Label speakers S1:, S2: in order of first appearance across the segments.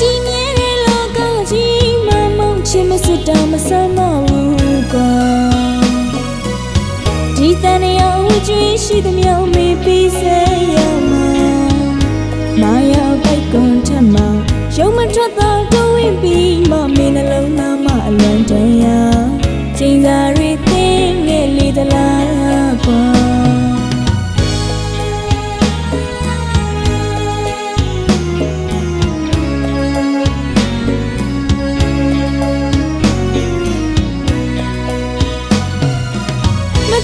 S1: ကြီးမြဲတဲ့လောကကြီးမမုန်းချင်မစစ်တောင်မဆမ်းမဘူးကွာဒီတန်ရာဝကျွေးရှိသမျှမေးပြီးစေရမှာမာယာပိုက်ကွန်ထက်မှာရုံမထွက်တော့တိုးဝင်ပြီးမမင်းနှလုံးသားမအလွန်တရာချိန်စာရီသိငဲ့လေသလားကွာ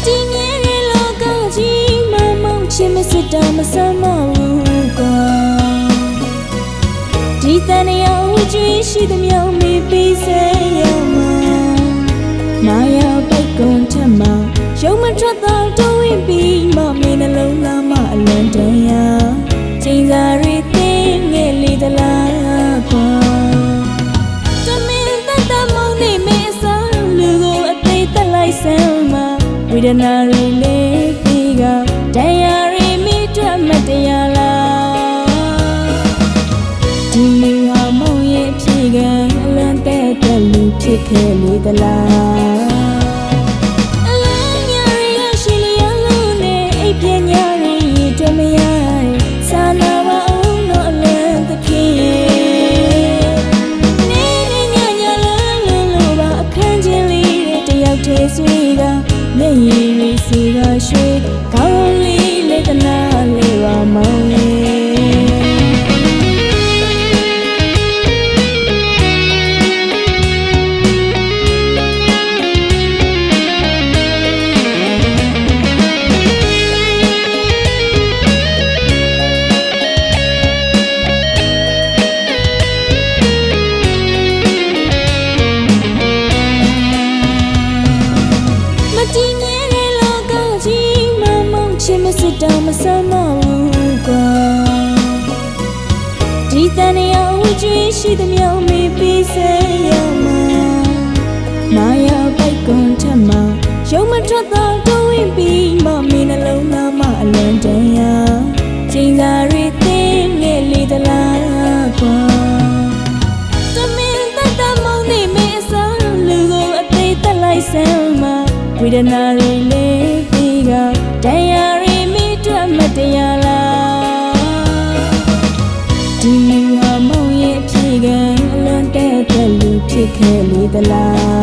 S1: ကြီးမြဲတဲ့လောကကြီးမမုန်းချင်မစစ်တောင်မဆမ်းမဘူးကွာဒီတန်ရာဝကျွေးရှိသမျှမေးပြီးစေရမှာမာယာပိုက်ကွန်ထက်မှာရုံမထွက်တော့တိုးဝင်ပြီးမမင်းနှလုံးသားမအလွန်တရာချိန်စာရီသိငဲ့လေသလားကွာတမင်တတ်တမုန်းနေမေးစားလူကိုအသေးသက်လိုက်စမ်းမှာဝိဒနာရီလေးပြီးကတရားရီမိတွက်မတရားလားဒီလူဟာမုံရဲ့ဖြစ်ကအလန့်တဲ့တဲ့လူဖြစ်ခဲ့လေသလားအလန့်ညာရီကရှိလျက်လုံးနဲ့အိပ်ပညာရီတွေ့မရစာနာပါအောင်တော့အလန့်သခင်နေနေညညလန်းလန်းလို့ပါအခန်းချင်းလေးတယောက်တည်းဆွေးကမျက်ရည်ရီစီကရွှေကောင်းလေးလေတနာလေးပါမောင်စစ်တောင်မဆမ်းမဘူးကွာဒီတန်ရာဝကျွေးရှိသမျှမေးပြီးစေရမှာမာယာပိုက်ကွန်ထက်မှာရုံမထွက်တော့တိုးဝင်ပြီးမမင်းနှလုံးသားမအလွန်တရာချိန်စာရီသိငဲ့လေသလားကွာတမင်တတ်တမုန်းနေမေးစားလူကိုအသေးသက်လိုက်စမ်းမှာဝိဒနာရီလေးပြီးကတရားမတရားလားဒီလူဟာမုံရဲ့ဖြစ်ကအလွန်တဲ့လူဖြစ်ခဲ့လေသလား